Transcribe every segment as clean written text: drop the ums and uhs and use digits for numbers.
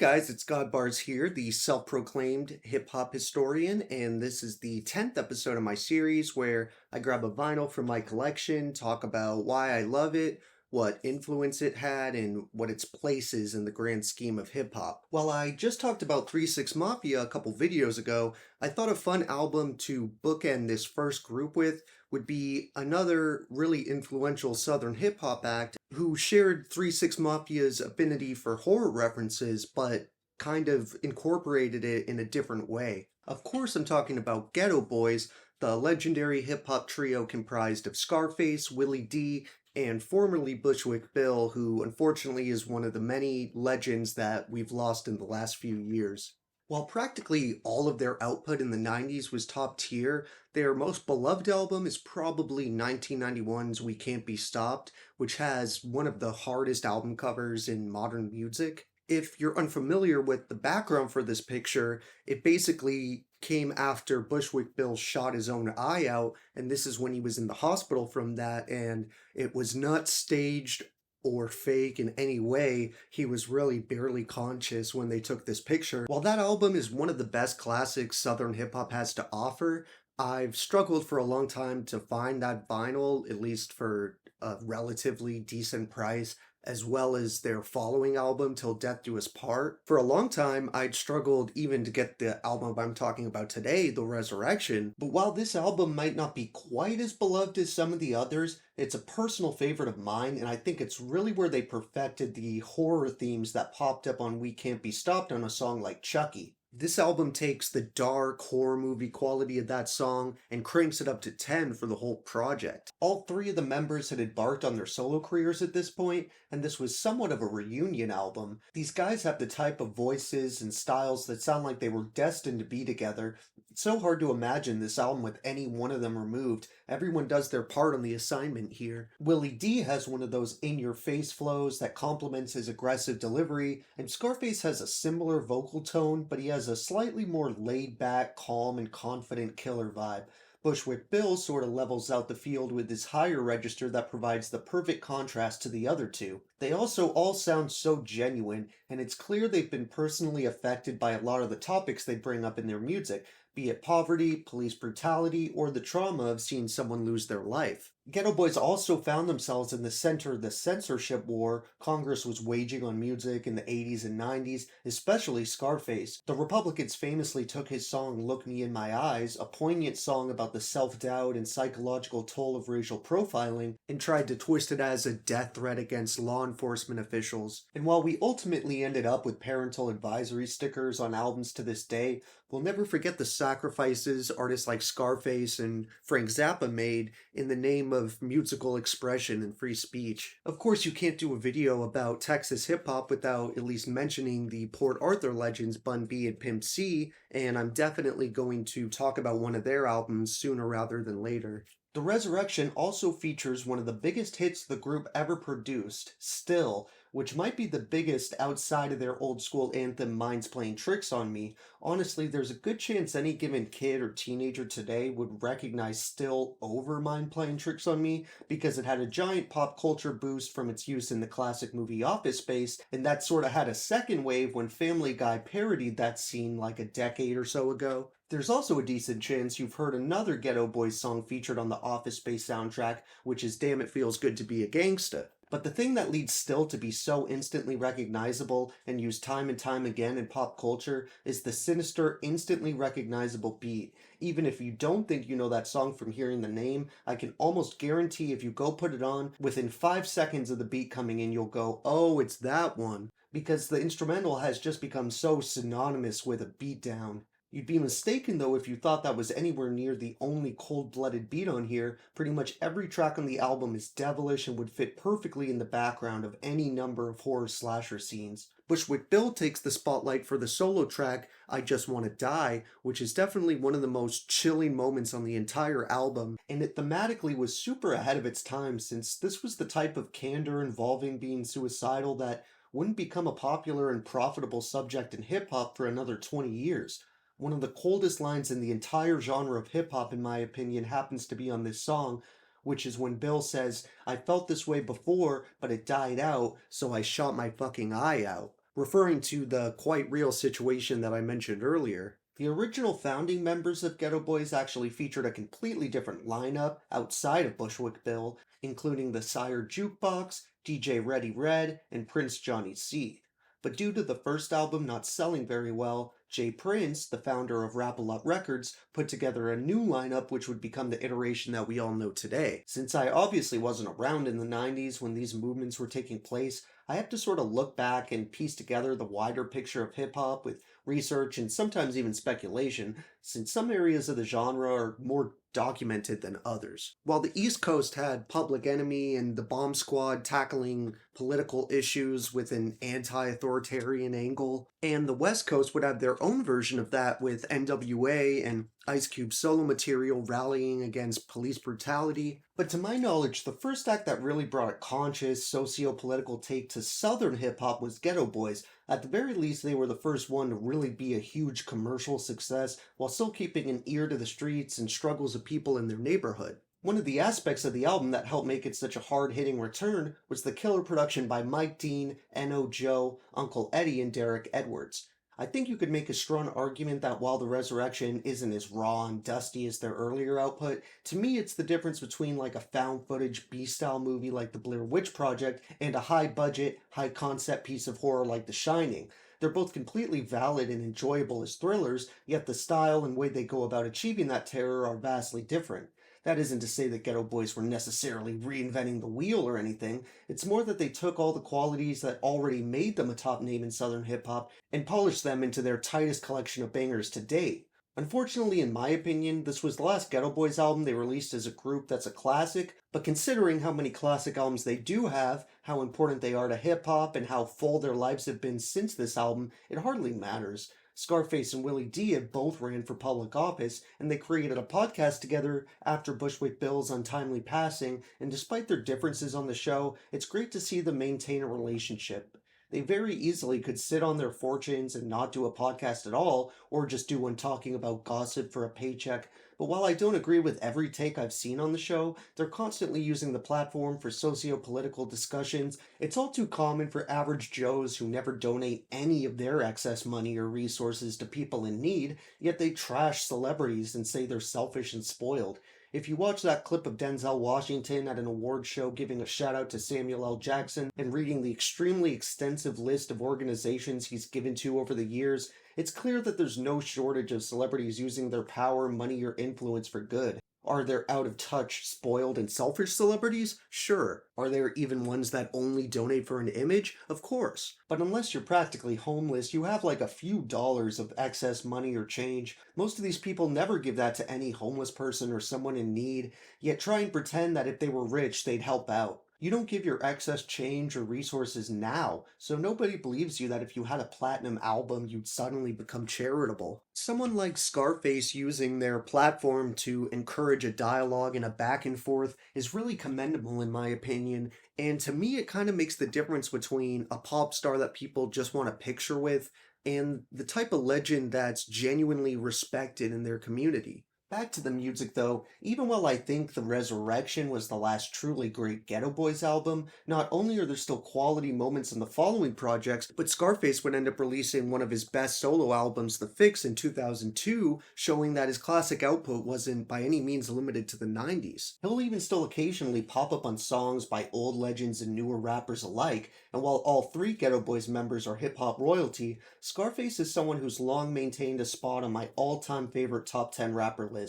Hey guys, it's Godbars here, the self-proclaimed hip-hop historian, and this is the 10th episode of my series where I grab a vinyl from my collection, talk about why I love it, what influence it had, and what its place is in the grand scheme of hip-hop. While I just talked about 3 6 Mafia a couple videos ago, I thought a fun album to bookend this first group with would be another really influential Southern hip-hop act who shared 3 6 Mafia's affinity for horror references, but kind of incorporated it in a different way. Of course, I'm talking about Geto Boys, the legendary hip hop trio comprised of Scarface, Willie D, and formerly Bushwick Bill, who unfortunately is one of the many legends that we've lost in the last few years. While practically all of their output in the 90s was top tier, their most beloved album is probably 1991's We Can't Be Stopped, which has one of the hardest album covers in modern music. If you're unfamiliar with the background for this picture, it basically came after Bushwick Bill shot his own eye out, and this is when he was in the hospital from that, and it was not staged or fake in any way. He was really barely conscious when they took this picture. While that album is one of the best classics Southern hip hop has to offer, I've struggled for a long time to find that vinyl, at least for a relatively decent price, as well as their following album, Till Death Do Us Part. For a long time, I'd struggled even to get the album I'm talking about today, The Resurrection. But while this album might not be quite as beloved as some of the others, it's a personal favorite of mine, and I think it's really where they perfected the horror themes that popped up on We Can't Be Stopped on a song like Chucky. This album takes the dark horror movie quality of that song and cranks it up to 10 for the whole project. All three of the members had embarked on their solo careers at this point, and this was somewhat of a reunion album. These guys have the type of voices and styles that sound like they were destined to be together. It's so hard to imagine this album with any one of them removed. Everyone does their part on the assignment here. Willie D has one of those in-your-face flows that complements his aggressive delivery, and Scarface has a similar vocal tone, but he has a slightly more laid-back, calm, and confident killer vibe. Bushwick Bill sort of levels out the field with his higher register that provides the perfect contrast to the other two. They also all sound so genuine, and it's clear they've been personally affected by a lot of the topics they bring up in their music, be it poverty, police brutality, or the trauma of seeing someone lose their life. Geto Boys also found themselves in the center of the censorship war Congress was waging on music in the 80s and 90s, especially Scarface. The Republicans famously took his song Look Me in My Eyes, a poignant song about the self-doubt and psychological toll of racial profiling, and tried to twist it as a death threat against law enforcement officials. And while we ultimately ended up with parental advisory stickers on albums to this day, we'll never forget the sacrifices artists like Scarface and Frank Zappa made in the name of musical expression and free speech. Of course, you can't do a video about Texas hip hop without at least mentioning the Port Arthur legends Bun B and Pimp C, and I'm definitely going to talk about one of their albums sooner rather than later. The Resurrection also features one of the biggest hits the group ever produced, Still, which might be the biggest outside of their old school anthem Minds Playing Tricks on Me. Honestly, there's a good chance any given kid or teenager today would recognize Still over Mind Playing Tricks on Me because it had a giant pop culture boost from its use in the classic movie Office Space, and that sort of had a second wave when Family Guy parodied that scene like a decade or so ago. There's also a decent chance you've heard another Geto Boys song featured on the Office Space soundtrack, which is Damn It Feels Good to Be a Gangsta. But the thing that leads Still to be so instantly recognizable and used time and time again in pop culture is the sinister, instantly recognizable beat. Even if you don't think you know that song from hearing the name, I can almost guarantee if you go put it on, within 5 seconds of the beat coming in, you'll go, oh, it's that one. Because the instrumental has just become so synonymous with a beatdown. You'd be mistaken though if you thought that was anywhere near the only cold-blooded beat on here. Pretty much every track on the album is devilish and would fit perfectly in the background of any number of horror slasher scenes. Bushwick Bill takes the spotlight for the solo track, I Just Wanna Die, which is definitely one of the most chilling moments on the entire album, and it thematically was super ahead of its time since this was the type of candor involving being suicidal that wouldn't become a popular and profitable subject in hip-hop for another 20 years. One of the coldest lines in the entire genre of hip hop, in my opinion, happens to be on this song, which is when Bill says, I felt this way before, but it died out, so I shot my fucking eye out. referring to the quite real situation that I mentioned earlier. The original founding members of Ghetto Boys actually featured a completely different lineup outside of Bushwick Bill, including the Sire Jukebox, DJ Ready Red, and Prince Johnny C. But due to the first album not selling very well, Jay Prince, the founder of Rap-A-Lot Records, put together a new lineup which would become the iteration that we all know today. Since I obviously wasn't around in the 90s when these movements were taking place, I have to sort of look back and piece together the wider picture of hip hop with research and sometimes even speculation, since some areas of the genre are more documented than others. While the East Coast had Public Enemy and the Bomb Squad tackling political issues with an anti authoritarian angle, and the West Coast would have their own version of that with NWA and Ice Cube solo material rallying against police brutality. But to my knowledge, the first act that really brought a conscious, socio-political take to Southern hip-hop was Geto Boys. At the very least, they were the first one to really be a huge commercial success while still keeping an ear to the streets and struggles of people in their neighborhood. One of the aspects of the album that helped make it such a hard-hitting return was the killer production by Mike Dean, N.O. Joe, Uncle Eddie, and Derek Edwards. I think you could make a strong argument that while the Resurrection isn't as raw and dusty as their earlier output, to me it's the difference between like a found footage B-style movie like The Blair Witch Project and a high-budget, high-concept piece of horror like The Shining. They're both completely valid and enjoyable as thrillers, yet the style and way they go about achieving that terror are vastly different. That isn't to say that Ghetto Boys were necessarily reinventing the wheel or anything. It's more that they took all the qualities that already made them a top name in Southern hip hop and polished them into their tightest collection of bangers to date. Unfortunately, in my opinion, this was the last Ghetto Boys album they released as a group that's a classic, but considering how many classic albums they do have, how important they are to hip hop, and how full their lives have been since this album, it hardly matters. Scarface and Willie D have both ran for public office, and they created a podcast together after Bushwick Bill's untimely passing, and despite their differences on the show, it's great to see them maintain a relationship. They very easily could sit on their fortunes and not do a podcast at all, or just do one talking about gossip for a paycheck. But while I don't agree with every take I've seen on the show, they're constantly using the platform for socio-political discussions. It's all too common for average Joes who never donate any of their excess money or resources to people in need, yet they trash celebrities and say they're selfish and spoiled. If you watch that clip of Denzel Washington at an award show giving a shout out to Samuel L. Jackson and reading the extremely extensive list of organizations he's given to over the years, it's clear that there's no shortage of celebrities using their power, money, or influence for good. Are there out of touch, spoiled, and selfish celebrities? Sure. Are there even ones that only donate for an image? Of course. But unless you're practically homeless, you have like a few dollars of excess money or change. Most of these people never give that to any homeless person or someone in need, yet try and pretend that if they were rich, they'd help out. You don't give your excess change or resources now, so nobody believes you that if you had a platinum album, you'd suddenly become charitable. Someone like Scarface using their platform to encourage a dialogue and a back and forth is really commendable in my opinion, and to me it kind of makes the difference between a pop star that people just want a picture with and the type of legend that's genuinely respected in their community. Back to the music though, even while I think The Resurrection was the last truly great Ghetto Boys album, not only are there still quality moments in the following projects, but Scarface would end up releasing one of his best solo albums, The Fix, in 2002, showing that his classic output wasn't by any means limited to the 90s. He'll even still occasionally pop up on songs by old legends and newer rappers alike, and while all three Ghetto Boys members are hip-hop royalty, Scarface is someone who's long maintained a spot on my all-time favorite top 10 rapper list,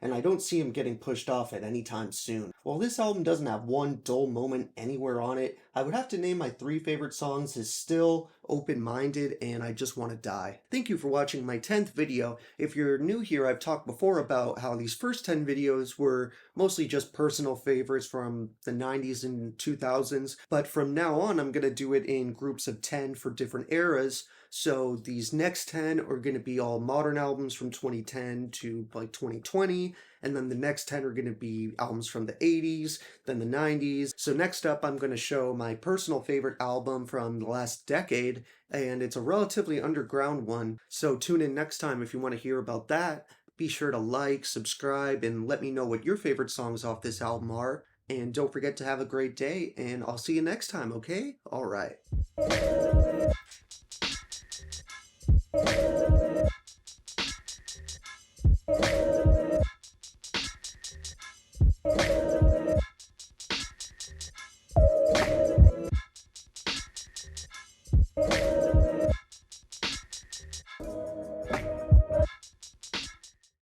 and I don't see him getting pushed off at any time soon. While this album doesn't have one dull moment anywhere on it, I would have to name my three favorite songs as Still, Open-Minded, and I Just Wanna Die. Thank you for watching my 10th video. If you're new here, I've talked before about how these first 10 videos were mostly just personal favorites from the 90s and 2000s, but from now on I'm gonna do it in groups of 10 for different eras. So these next 10 are going to be all modern albums from 2010 to like 2020, and then the next 10 are going to be albums from the 80s, then the 90s. So next up, I'm going to show my personal favorite album from the last decade, and it's a relatively underground one. So tune in next time if you want to hear about that. Be sure to like, subscribe, and let me know what your favorite songs off this album are. And don't forget to have a great day, and I'll see you next time, okay? All right.